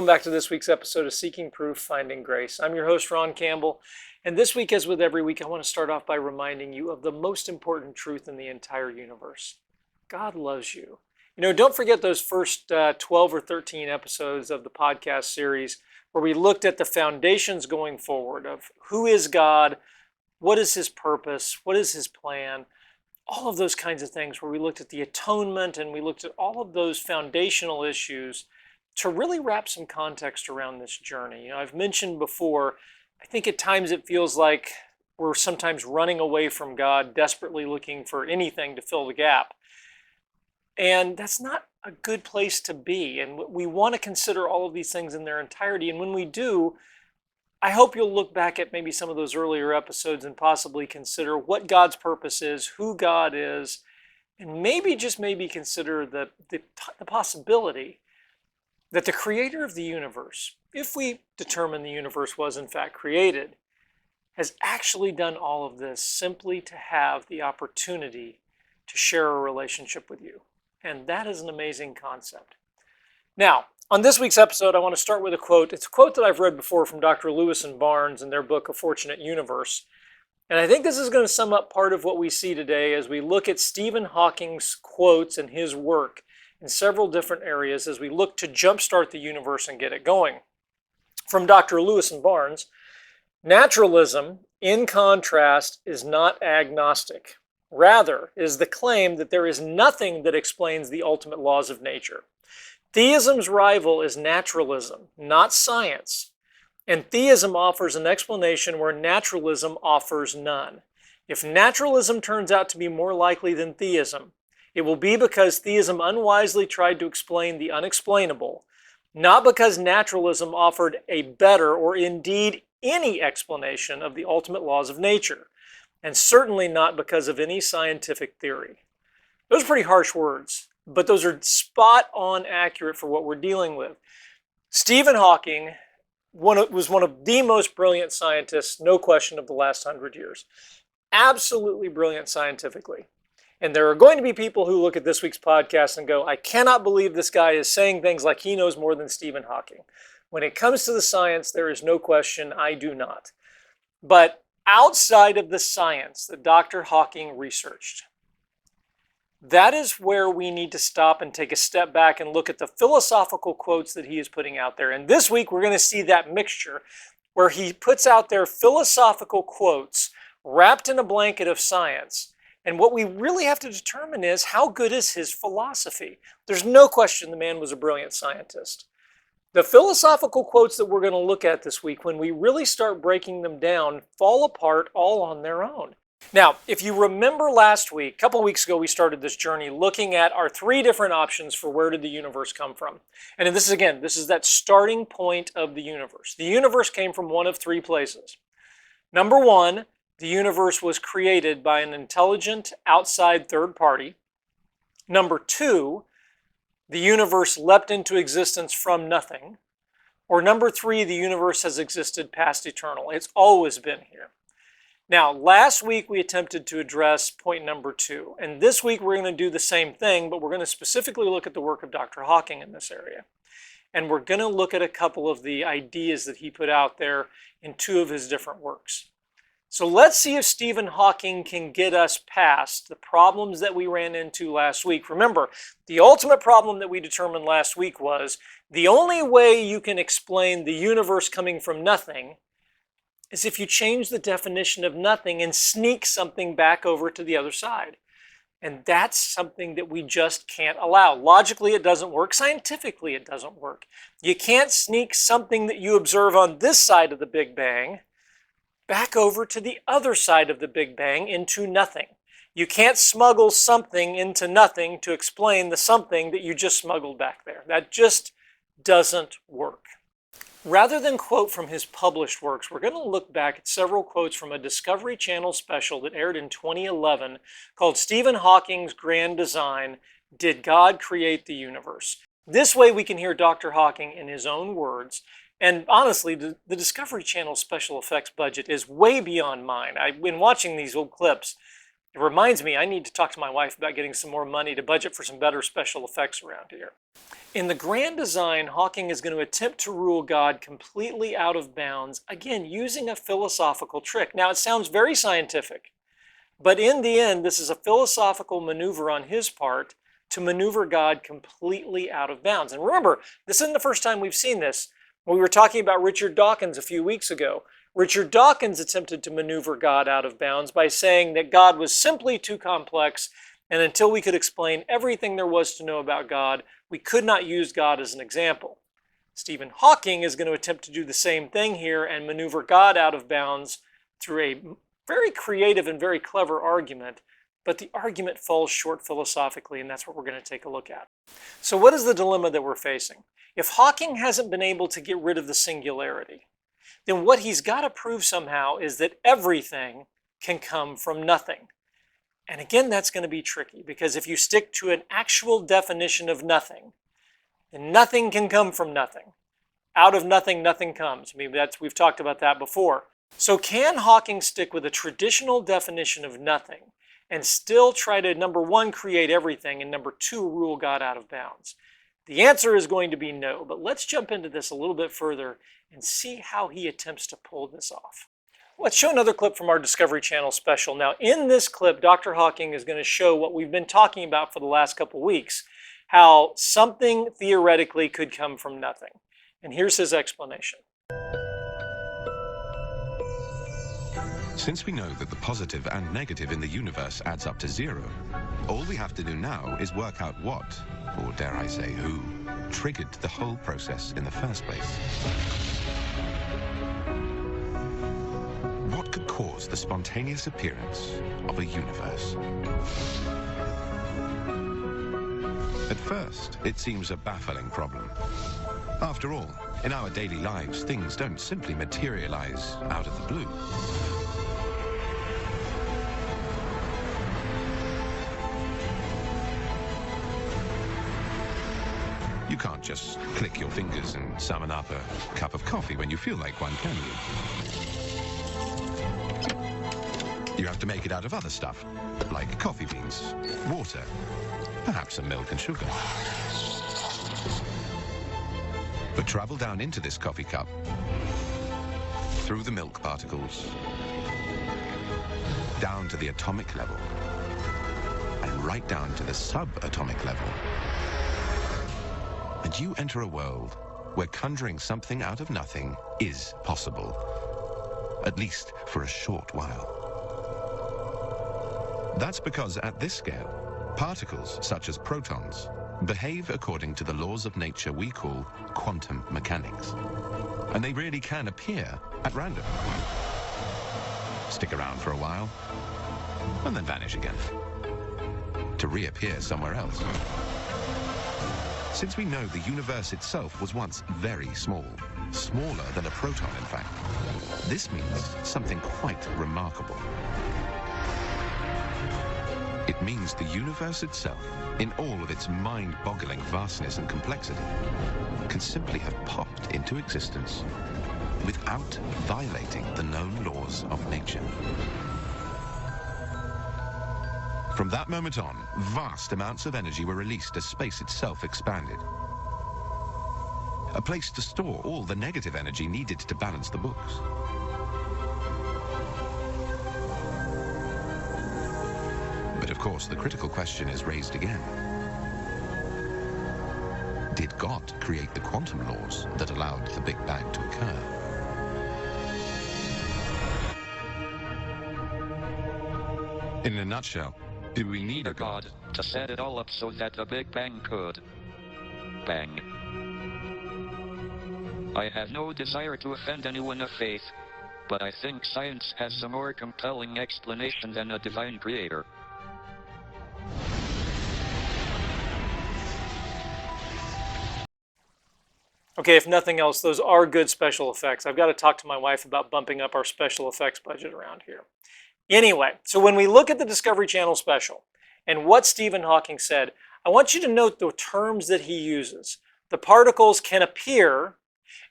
Welcome back to this week's episode of Seeking Proof, Finding Grace. I'm your host, Ron Campbell, and this week, as with every week, I want to start off by reminding you of the most important truth in the entire universe. God loves you. Don't forget those first 12 or 13 episodes of the podcast series where we looked at the foundations going forward of who is God, what is his purpose, what is his plan, all of those kinds of things, where we looked at the atonement and we looked at all of those foundational issues to really wrap some context around this journey. I've mentioned before, I think at times it feels like we're sometimes running away from God, desperately looking for anything to fill the gap. And that's not a good place to be. And we want to consider all of these things in their entirety. And when we do, I hope you'll look back at maybe some of those earlier episodes and possibly consider what God's purpose is, who God is, and maybe, just maybe, consider the possibility that the creator of the universe, if we determine the universe was in fact created, has actually done all of this simply to have the opportunity to share a relationship with you. And that is an amazing concept. Now, on this week's episode, I want to start with a quote. It's a quote that I've read before from Dr. Lewis and Barnes in their book, A Fortunate Universe. And I think this is going to sum up part of what we see today as we look at Stephen Hawking's quotes and his work in several different areas as we look to jumpstart the universe and get it going. From Dr. Lewis and Barnes, naturalism, in contrast, is not agnostic. Rather, is the claim that there is nothing that explains the ultimate laws of nature. Theism's rival is naturalism, not science. And theism offers an explanation where naturalism offers none. If naturalism turns out to be more likely than theism, it will be because theism unwisely tried to explain the unexplainable, not because naturalism offered a better or indeed any explanation of the ultimate laws of nature, and certainly not because of any scientific theory. Those are pretty harsh words, but those are spot on accurate for what we're dealing with. Stephen Hawking was one of the most brilliant scientists, no question, of the last 100 years. Absolutely brilliant scientifically. And there are going to be people who look at this week's podcast and go, I cannot believe this guy is saying things like he knows more than Stephen Hawking. When it comes to the science, there is no question I do not. But outside of the science that Dr. Hawking researched, that is where we need to stop and take a step back and look at the philosophical quotes that he is putting out there. And this week, we're going to see that mixture where he puts out there philosophical quotes wrapped in a blanket of science. And what we really have to determine is, how good is his philosophy? There's no question the man was a brilliant scientist. The philosophical quotes that we're going to look at this week, when we really start breaking them down, fall apart all on their own. Now, if you remember last week, a couple of weeks ago, we started this journey looking at our three different options for where did the universe come from. And this is that starting point of the universe. The universe came from one of three places. Number one, the universe was created by an intelligent outside third party. Number two, the universe leapt into existence from nothing. Or number three, the universe has existed past eternal. It's always been here. Now, last week we attempted to address point number two. And this week we're going to do the same thing, but we're going to specifically look at the work of Dr. Hawking in this area. And we're going to look at a couple of the ideas that he put out there in two of his different works. So let's see if Stephen Hawking can get us past the problems that we ran into last week. Remember, the ultimate problem that we determined last week was the only way you can explain the universe coming from nothing is if you change the definition of nothing and sneak something back over to the other side. And that's something that we just can't allow. Logically, it doesn't work. Scientifically, it doesn't work. You can't sneak something that you observe on this side of the Big Bang back over to the other side of the Big Bang into nothing. You can't smuggle something into nothing to explain the something that you just smuggled back there. That just doesn't work. Rather than quote from his published works, we're going to look back at several quotes from a Discovery Channel special that aired in 2011 called Stephen Hawking's Grand Design, Did God Create the Universe? This way we can hear Dr. Hawking in his own words. And honestly, the Discovery Channel special effects budget is way beyond mine. I've been watching these old clips, It reminds me I need to talk to my wife about getting some more money to budget for some better special effects around here. In the grand design, Hawking is going to attempt to rule God completely out of bounds, again, using a philosophical trick. Now, it sounds very scientific, but in the end, this is a philosophical maneuver on his part to maneuver God completely out of bounds. And remember, this isn't the first time we've seen this. When we were talking about Richard Dawkins a few weeks ago, Richard Dawkins attempted to maneuver God out of bounds by saying that God was simply too complex, and until we could explain everything there was to know about God, we could not use God as an example. Stephen Hawking is going to attempt to do the same thing here and maneuver God out of bounds through a very creative and very clever argument, but the argument falls short philosophically, and that's what we're going to take a look at. So what is the dilemma that we're facing? If Hawking hasn't been able to get rid of the singularity, then what he's got to prove somehow is that everything can come from nothing. And again, that's going to be tricky, because if you stick to an actual definition of nothing, then nothing can come from nothing. Out of nothing, nothing comes. I mean, we've talked about that before. So can Hawking stick with a traditional definition of nothing and still try to, number one, create everything, and number two, rule God out of bounds? The answer is going to be no, but let's jump into this a little bit further and see how he attempts to pull this off. Let's show another clip from our Discovery Channel special. Now, in this clip, Dr. Hawking is going to show what we've been talking about for the last couple weeks, how something theoretically could come from nothing. And here's his explanation. Since we know that the positive and negative in the universe adds up to 0, all we have to do now is work out what, or dare I say who, triggered the whole process in the first place. What could cause the spontaneous appearance of a universe? At first, it seems a baffling problem. After all, in our daily lives, things don't simply materialize out of the blue. You can't just click your fingers and summon up a cup of coffee when you feel like one, can you? You have to make it out of other stuff, like coffee beans, water, perhaps some milk and sugar. But travel down into this coffee cup, through the milk particles, down to the atomic level, and right down to the subatomic level. And you enter a world where conjuring something out of nothing is possible, at least for a short while. That's because at this scale, particles such as protons behave according to the laws of nature we call quantum mechanics. And they really can appear at random. Stick around for a while, and then vanish again, to reappear somewhere else. Since we know the universe itself was once very small, smaller than a proton in fact, this means something quite remarkable. It means the universe itself, in all of its mind-boggling vastness and complexity, can simply have popped into existence without violating the known laws of nature. From that moment on, vast amounts of energy were released as space itself expanded. A place to store all the negative energy needed to balance the books. But of course, the critical question is raised again. Did God create the quantum laws that allowed the Big Bang to occur? In a nutshell, do we need a God to set it all up so that the Big Bang could bang? I have no desire to offend anyone of faith, but I think science has a more compelling explanation than a divine creator. Okay, if nothing else, those are good special effects. I've got to talk to my wife about bumping up our special effects budget around here. Anyway, so when we look at the Discovery Channel special and what Stephen Hawking said, I want you to note the terms that he uses. The particles can appear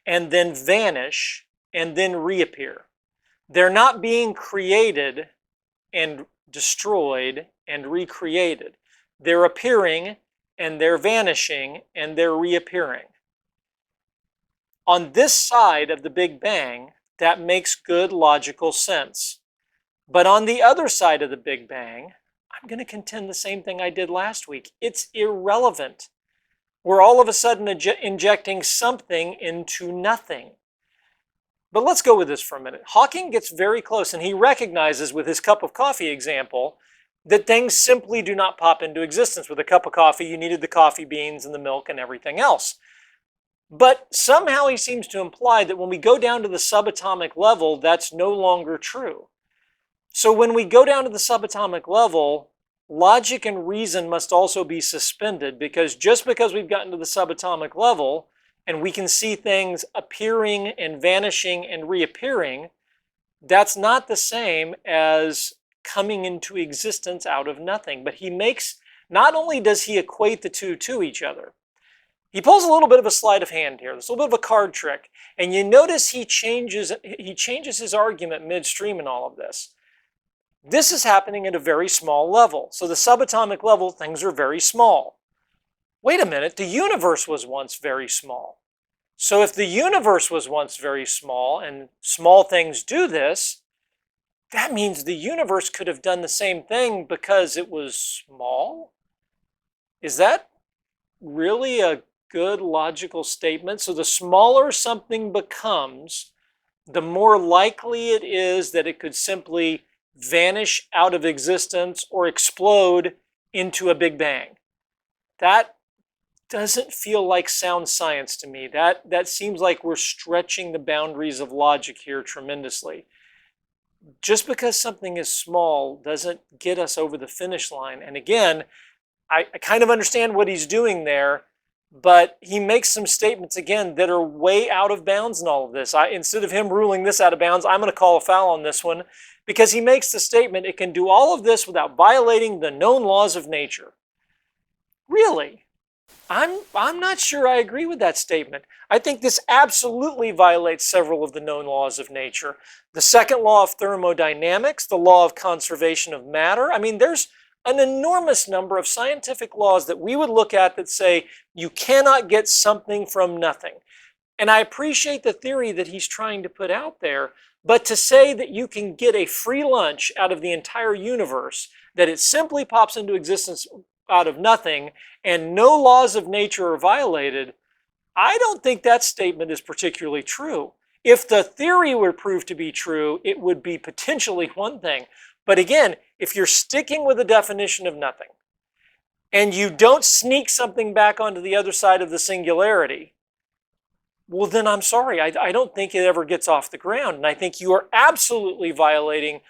and then vanish and then reappear. They're not being created and destroyed, and recreated. They're appearing, and they're vanishing, and they're reappearing. On this side of the Big Bang, that makes good logical sense. But on the other side of the Big Bang, I'm going to contend the same thing I did last week. It's irrelevant. We're all of a sudden injecting something into nothing. But let's go with this for a minute. Hawking gets very close, and he recognizes with his cup of coffee example that things simply do not pop into existence. With a cup of coffee, you needed the coffee beans and the milk and everything else. But somehow he seems to imply that when we go down to the subatomic level, that's no longer true. So when we go down to the subatomic level, logic and reason must also be suspended, because just because we've gotten to the subatomic level and we can see things appearing and vanishing and reappearing, that's not the same as coming into existence out of nothing. But he makes, not only does he equate the two to each other, he pulls a little bit of a sleight of hand here. There's a little bit of a card trick. And you notice he changes his argument midstream in all of this. This is happening at a very small level. So the subatomic level, things are very small. Wait a minute, the universe was once very small. So if the universe was once very small, and small things do this, that means the universe could have done the same thing because it was small? Is that really a good logical statement? So the smaller something becomes, the more likely it is that it could simply vanish out of existence or explode into a Big Bang. That doesn't feel like sound science to me. That seems like we're stretching the boundaries of logic here tremendously. Just because something is small doesn't get us over the finish line. And again, I kind of understand what he's doing there, but he makes some statements, again, that are way out of bounds in all of this. Instead of him ruling this out of bounds, I'm going to call a foul on this one, because he makes the statement, it can do all of this without violating the known laws of nature. Really? I'm not sure I agree with that statement. I think this absolutely violates several of the known laws of nature. The second law of thermodynamics, the law of conservation of matter. I mean, there's an enormous number of scientific laws that we would look at that say you cannot get something from nothing. And I appreciate the theory that he's trying to put out there, but to say that you can get a free lunch out of the entire universe, that it simply pops into existence out of nothing and no laws of nature are violated, I don't think that statement is particularly true. If the theory were proved to be true, it would be potentially one thing. But again, if you're sticking with the definition of nothing and you don't sneak something back onto the other side of the singularity, well, then I'm sorry, I don't think it ever gets off the ground. And I think you are absolutely violating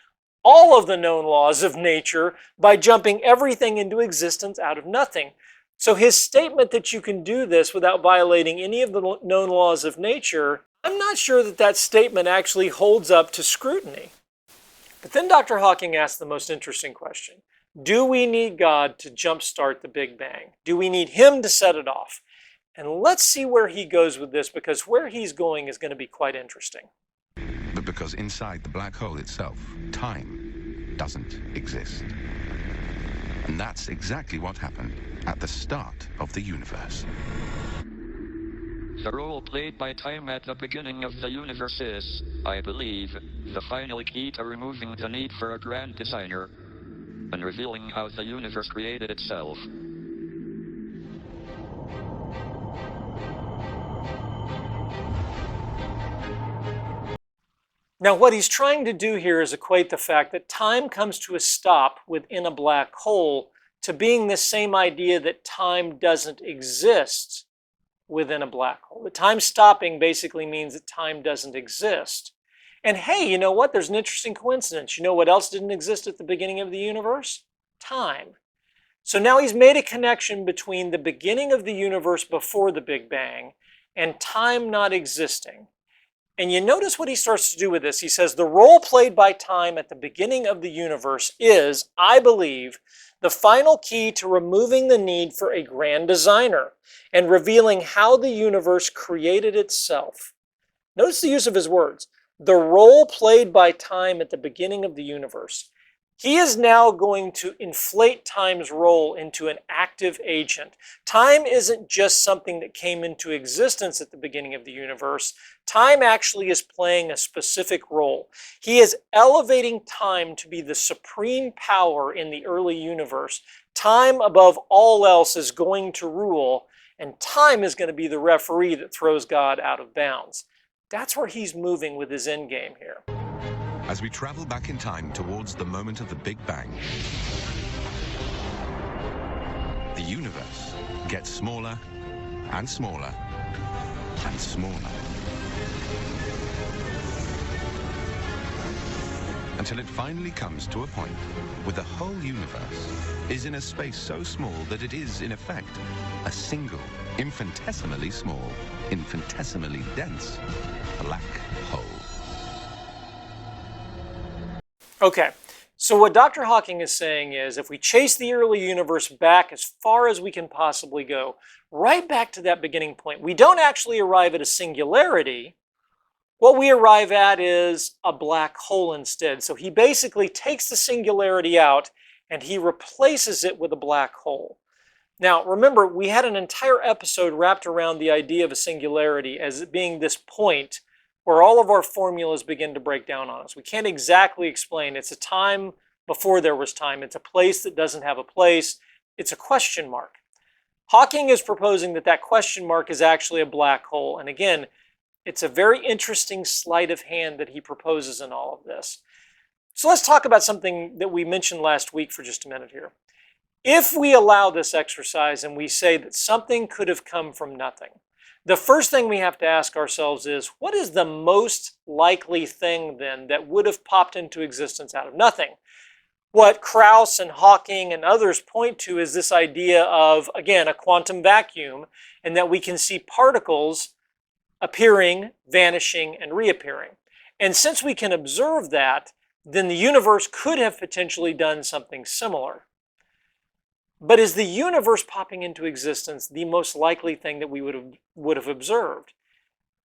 all of the known laws of nature by jumping everything into existence out of nothing. So his statement that you can do this without violating any of the known laws of nature, I'm not sure that that statement actually holds up to scrutiny. But then Dr. Hawking asked the most interesting question. Do we need God to jumpstart the Big Bang? Do we need him to set it off? And let's see where he goes with this, because where he's going is going to be quite interesting. But because inside the black hole itself, time doesn't exist. And that's exactly what happened at the start of the universe. The role played by time at the beginning of the universe is, I believe, the final key to removing the need for a grand designer and revealing how the universe created itself. Now, what he's trying to do here is equate the fact that time comes to a stop within a black hole to being the same idea that time doesn't exist within a black hole. The time stopping basically means that time doesn't exist. And hey, you know what? There's an interesting coincidence. You know what else didn't exist at the beginning of the universe? Time. So now he's made a connection between the beginning of the universe before the Big Bang and time not existing. And you notice what he starts to do with this. He says, the role played by time at the beginning of the universe is, I believe, the final key to removing the need for a grand designer and revealing how the universe created itself. Notice the use of his words. The role played by time at the beginning of the universe. He is now going to inflate time's role into an active agent. Time isn't just something that came into existence at the beginning of the universe. Time actually is playing a specific role. He is elevating time to be the supreme power in the early universe. Time above all else is going to rule, and time is going to be the referee that throws God out of bounds. That's where he's moving with his endgame here. As we travel back in time towards the moment of the Big Bang, the universe gets smaller and smaller and smaller, until it finally comes to a point where the whole universe is in a space so small that it is, in effect, a single, infinitesimally small, infinitesimally dense black hole. Okay, so what Dr. Hawking is saying is if we chase the early universe back as far as we can possibly go, right back to that beginning point, we don't actually arrive at a singularity. What we arrive at is a black hole instead. So he basically takes the singularity out and he replaces it with a black hole. Now, remember, we had an entire episode wrapped around the idea of a singularity as it being this point where all of our formulas begin to break down on us. We can't exactly explain. It's a time before there was time. It's a place that doesn't have a place. It's a question mark. Hawking is proposing that that question mark is actually a black hole. And again, it's a very interesting sleight of hand that he proposes in all of this. So let's talk about something that we mentioned last week for just a minute here. If we allow this exercise and we say that something could have come from nothing, the first thing we have to ask ourselves is, what is the most likely thing then that would have popped into existence out of nothing? What Krauss and Hawking and others point to is this idea of, again, a quantum vacuum, and that we can see particles appearing, vanishing, and reappearing. And since we can observe that, then the universe could have potentially done something similar. But is the universe popping into existence the most likely thing that we would have observed?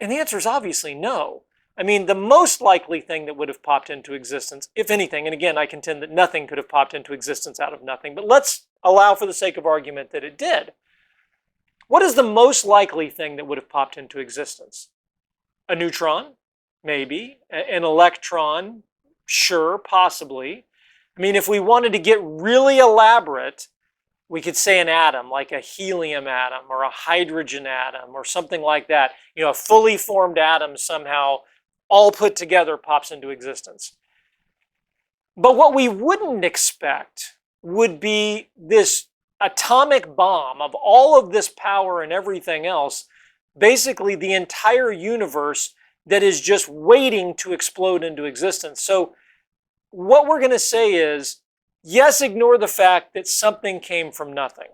And the answer is obviously no. I mean, the most likely thing that would have popped into existence, if anything, and again, I contend that nothing could have popped into existence out of nothing, but let's allow for the sake of argument that it did. What is the most likely thing that would have popped into existence? A neutron? Maybe. An electron? Sure, possibly. I mean, if we wanted to get really elaborate, we could say an atom, like a helium atom or a hydrogen atom or something like that. You know, a fully formed atom somehow all put together pops into existence. But what we wouldn't expect would be this atomic bomb of all of this power and everything else, basically the entire universe that is just waiting to explode into existence. So what we're going to say is, yes, ignore the fact that something came from nothing.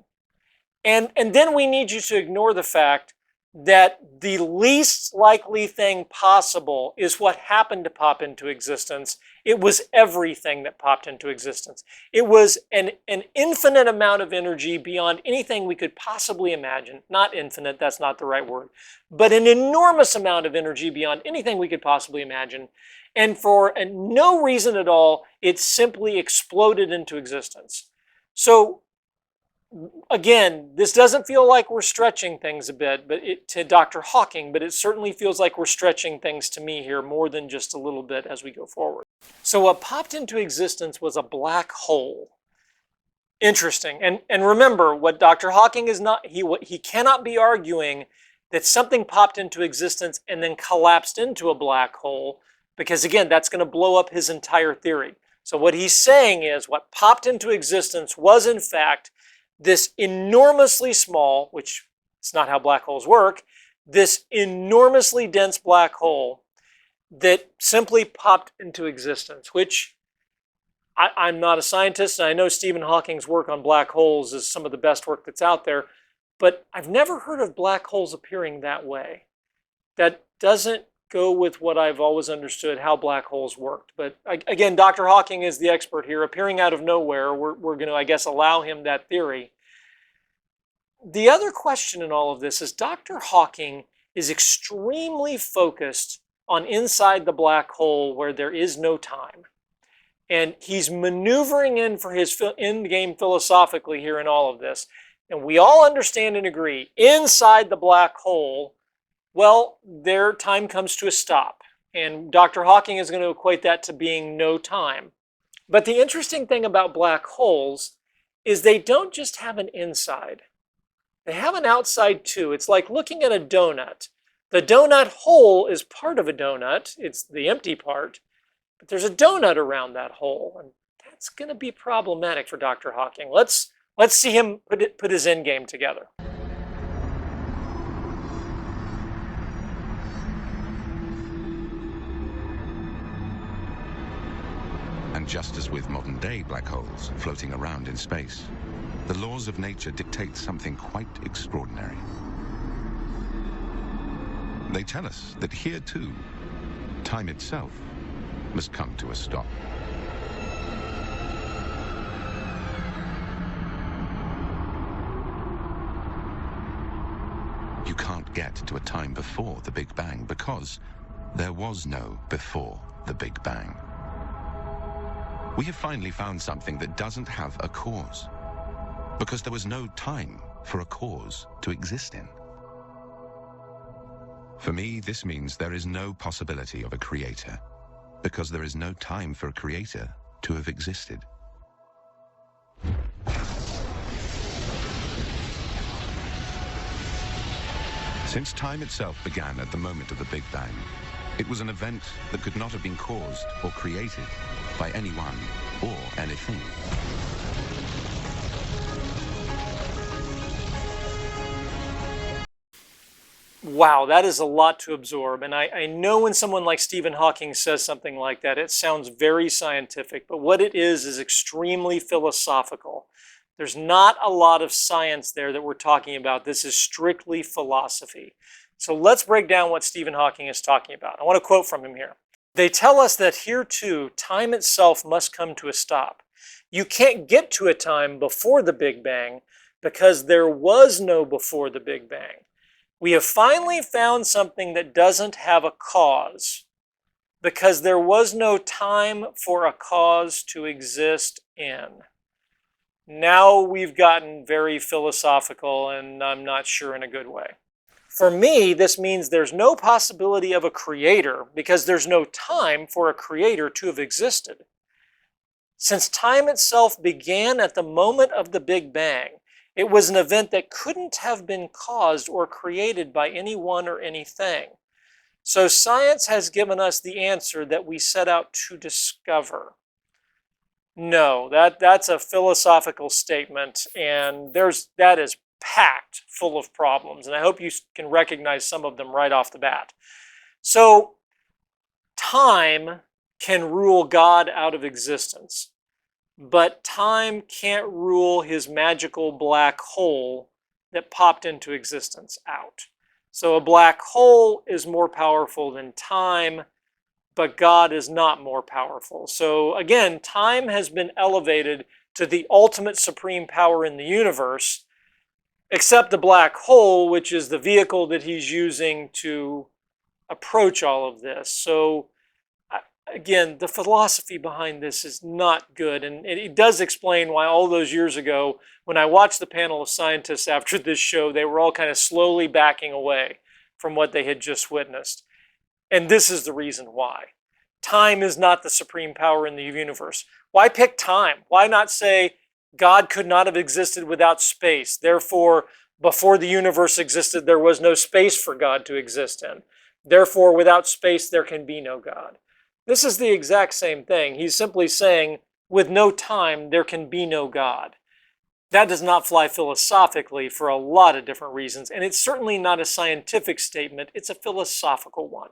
And then we need you to ignore the fact that the least likely thing possible is what happened to pop into existence. It was everything that popped into existence. It was an infinite amount of energy beyond anything we could possibly imagine. Not infinite, that's not the right word, but an enormous amount of energy beyond anything we could possibly imagine. And for no reason at all, it simply exploded into existence. So again, this doesn't feel like we're stretching things a bit, but to Dr. Hawking, but it certainly feels like we're stretching things to me here more than just a little bit as we go forward. So what popped into existence was a black hole. Interesting. And remember, what Dr. Hawking is not, he cannot be arguing that something popped into existence and then collapsed into a black hole, because again, that's going to blow up his entire theory. So what he's saying is what popped into existence was in fact this enormously small, which is not how black holes work, this enormously dense black hole that simply popped into existence, which I'm not a scientist, and I know Stephen Hawking's work on black holes is some of the best work that's out there, but I've never heard of black holes appearing that way. That doesn't go with what I've always understood how black holes worked. But again, Dr. Hawking is the expert here, appearing out of nowhere. We're going to, I guess, allow him that theory. The other question in all of this is Dr. Hawking is extremely focused on inside the black hole where there is no time. And he's maneuvering in for his end game philosophically here in all of this. And we all understand and agree, inside the black hole, well, their time comes to a stop. And Dr. Hawking is going to equate that to being no time. But the interesting thing about black holes is they don't just have an inside. They have an outside too. It's like looking at a donut. The donut hole is part of a donut. It's the empty part. But there's a donut around that hole. And that's going to be problematic for Dr. Hawking. Let's see him put his end game together. And just as with modern-day black holes floating around in space, the laws of nature dictate something quite extraordinary. They tell us that here, too, time itself must come to a stop. You can't get to a time before the Big Bang because there was no before the Big Bang. We have finally found something that doesn't have a cause, because there was no time for a cause to exist in. For me, this means there is no possibility of a creator, because there is no time for a creator to have existed. Since time itself began at the moment of the Big Bang, it was an event that could not have been caused or created by anyone or anything. Wow, that is a lot to absorb. And I know when someone like Stephen Hawking says something like that, it sounds very scientific, but what it is extremely philosophical. There's not a lot of science there that we're talking about. This is strictly philosophy. So let's break down what Stephen Hawking is talking about. I want to quote from him here. They tell us that here too, time itself must come to a stop. You can't get to a time before the Big Bang because there was no before the Big Bang. We have finally found something that doesn't have a cause because there was no time for a cause to exist in. Now we've gotten very philosophical, and I'm not sure in a good way. For me, this means there's no possibility of a creator because there's no time for a creator to have existed. Since time itself began at the moment of the Big Bang, it was an event that couldn't have been caused or created by anyone or anything. So science has given us the answer that we set out to discover. No, that's a philosophical statement, and that is packed full of problems, and I hope you can recognize some of them right off the bat. So, time can rule God out of existence, but time can't rule his magical black hole that popped into existence out. So a black hole is more powerful than time, but God is not more powerful. So again, time has been elevated to the ultimate supreme power in the universe, except the black hole, which is the vehicle that he's using to approach all of this. So again, the philosophy behind this is not good. And it does explain why all those years ago, when I watched the panel of scientists after this show, they were all kind of slowly backing away from what they had just witnessed. And this is the reason why. Time is not the supreme power in the universe. Why pick time? Why not say God could not have existed without space? Therefore, before the universe existed, there was no space for God to exist in. Therefore, without space, there can be no God. This is the exact same thing. He's simply saying, with no time, there can be no God. That does not fly philosophically for a lot of different reasons, and it's certainly not a scientific statement. It's a philosophical one.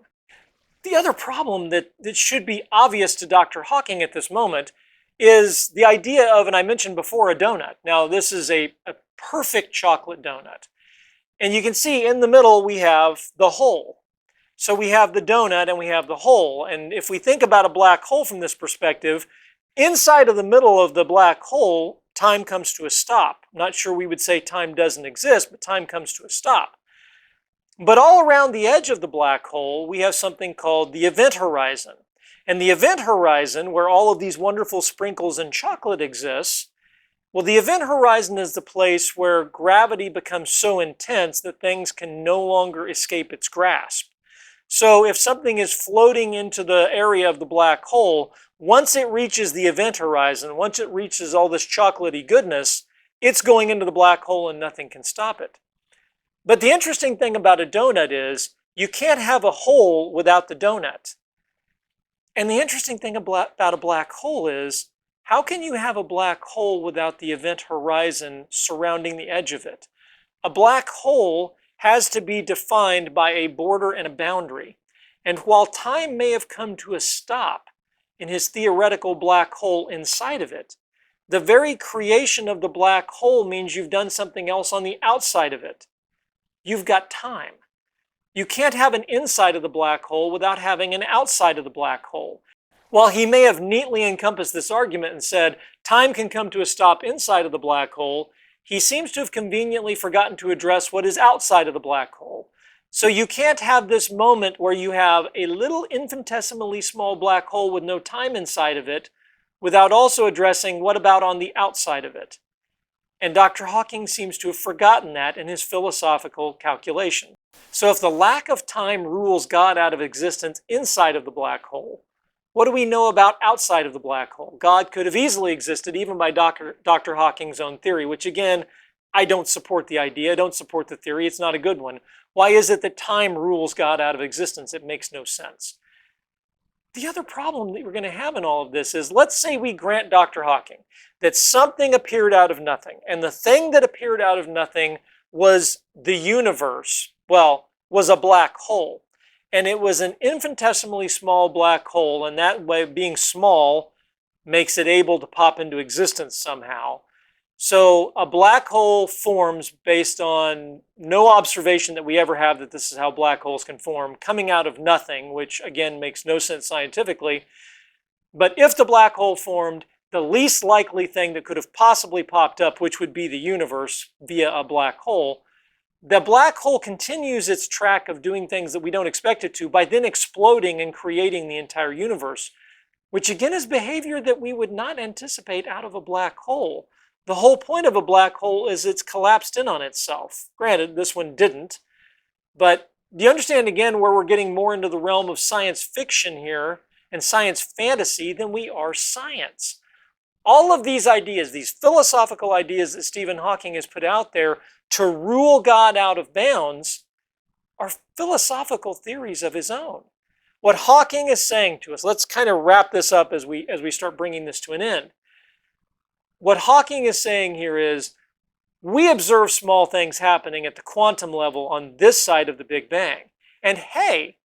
The other problem that should be obvious to Dr. Hawking at this moment is the idea of, and I mentioned before, a donut. Now, this is a perfect chocolate donut. And you can see in the middle we have the hole. So we have the donut and we have the hole. And if we think about a black hole from this perspective, inside of the middle of the black hole, time comes to a stop. I'm not sure we would say time doesn't exist, but time comes to a stop. But all around the edge of the black hole, we have something called the event horizon. And the event horizon, where all of these wonderful sprinkles and chocolate exists, well, the event horizon is the place where gravity becomes so intense that things can no longer escape its grasp. So if something is floating into the area of the black hole, once it reaches the event horizon, once it reaches all this chocolatey goodness, it's going into the black hole and nothing can stop it. But the interesting thing about a donut is you can't have a hole without the donut. And the interesting thing about a black hole is, how can you have a black hole without the event horizon surrounding the edge of it? A black hole has to be defined by a border and a boundary. And while time may have come to a stop in his theoretical black hole inside of it, the very creation of the black hole means you've done something else on the outside of it. You've got time. You can't have an inside of the black hole without having an outside of the black hole. While he may have neatly encompassed this argument and said time can come to a stop inside of the black hole, he seems to have conveniently forgotten to address what is outside of the black hole. So you can't have this moment where you have a little infinitesimally small black hole with no time inside of it without also addressing what about on the outside of it. And Dr. Hawking seems to have forgotten that in his philosophical calculation. So if the lack of time rules God out of existence inside of the black hole, what do we know about outside of the black hole? God could have easily existed even by Dr. Hawking's own theory, which again, I don't support the idea, I don't support the theory, it's not a good one. Why is it that time rules God out of existence? It makes no sense. The other problem that we're going to have in all of this is, let's say we grant Dr. Hawking that something appeared out of nothing, and the thing that appeared out of nothing was the universe, well, was a black hole. And it was an infinitesimally small black hole, and that way being small makes it able to pop into existence somehow. So a black hole forms based on no observation that we ever have that this is how black holes can form, coming out of nothing, which again makes no sense scientifically. But if the black hole formed, the least likely thing that could have possibly popped up, which would be the universe via a black hole, the black hole continues its track of doing things that we don't expect it to by then exploding and creating the entire universe, which again is behavior that we would not anticipate out of a black hole. The whole point of a black hole is it's collapsed in on itself. Granted, this one didn't, but do you understand again where we're getting more into the realm of science fiction here and science fantasy than we are science? All of these ideas, these philosophical ideas that Stephen Hawking has put out there to rule God out of bounds, are philosophical theories of his own. What Hawking is saying to us, let's kind of wrap this up as we start bringing this to an end. What Hawking is saying here is, we observe small things happening at the quantum level on this side of the Big Bang. And hey,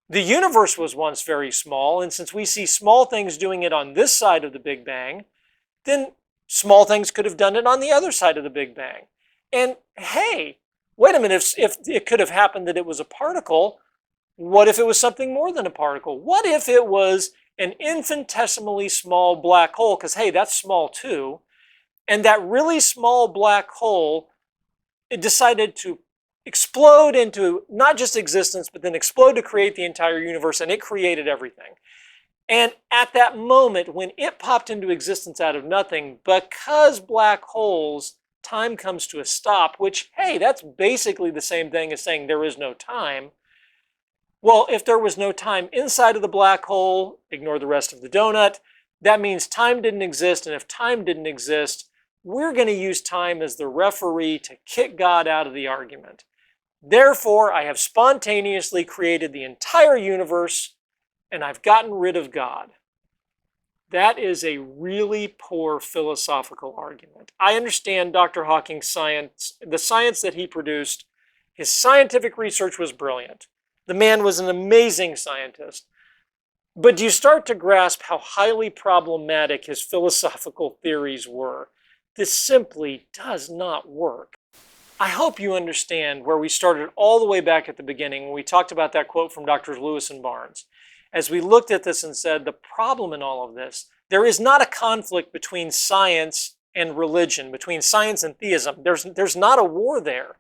the universe was once very small, and since we see small things doing it on this side of the Big Bang, then small things could have done it on the other side of the Big Bang. And hey, wait a minute, if it could have happened that it was a particle, what if it was something more than a particle? What if it was an infinitesimally small black hole? Because hey, that's small too. And that really small black hole, it decided to explode into not just existence, but then explode to create the entire universe, and it created everything. And at that moment, when it popped into existence out of nothing, because black holes, time comes to a stop, which, hey, that's basically the same thing as saying there is no time. Well, if there was no time inside of the black hole, ignore the rest of the donut, that means time didn't exist, and if time didn't exist, we're going to use time as the referee to kick God out of the argument. Therefore, I have spontaneously created the entire universe, and I've gotten rid of God. That is a really poor philosophical argument. I understand Dr. Hawking's science, the science that he produced. His scientific research was brilliant. The man was an amazing scientist. But do you start to grasp how highly problematic his philosophical theories were? This simply does not work. I hope you understand where we started all the way back at the beginning when we talked about that quote from Drs. Lewis and Barnes. As we looked at this and said, the problem in all of this, there is not a conflict between science and religion, between science and theism. There's not a war there.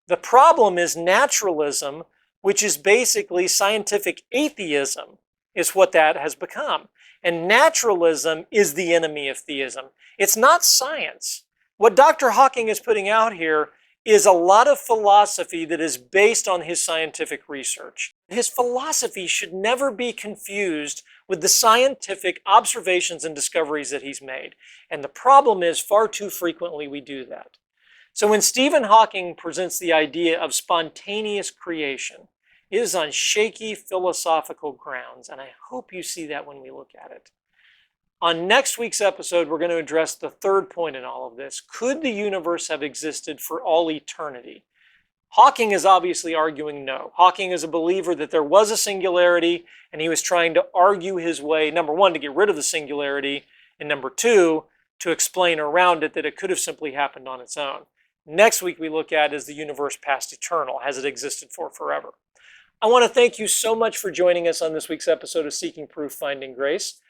The problem is naturalism, which is basically scientific atheism. is what that has become. And naturalism is the enemy of theism. It's not science. What Dr. Hawking is putting out here is a lot of philosophy that is based on his scientific research. His philosophy should never be confused with the scientific observations and discoveries that he's made. And the problem is, far too frequently we do that. So when Stephen Hawking presents the idea of spontaneous creation, it is on shaky philosophical grounds, and I hope you see that when we look at it. On next week's episode, we're going to address the third point in all of this. Could the universe have existed for all eternity? Hawking is obviously arguing no. Hawking is a believer that there was a singularity, and he was trying to argue his way, number one, to get rid of the singularity, and number two, to explain around it that it could have simply happened on its own. Next week, we look at, is the universe past eternal? Has it existed for forever? I want to thank you so much for joining us on this week's episode of Seeking Proof, Finding Grace.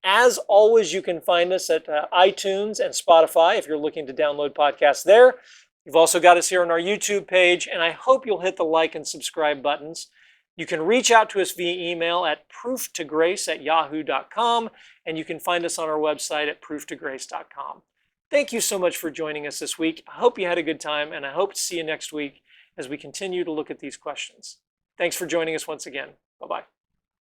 As always, you can find us at iTunes and Spotify if you're looking to download podcasts there. You've also got us here on our YouTube page, and I hope you'll hit the like and subscribe buttons. You can reach out to us via email at prooftoggrace@yahoo.com, and you can find us on our website at prooftoggrace.com. Thank you so much for joining us this week. I hope you had a good time, and I hope to see you next week as we continue to look at these questions. Thanks for joining us once again. Bye-bye.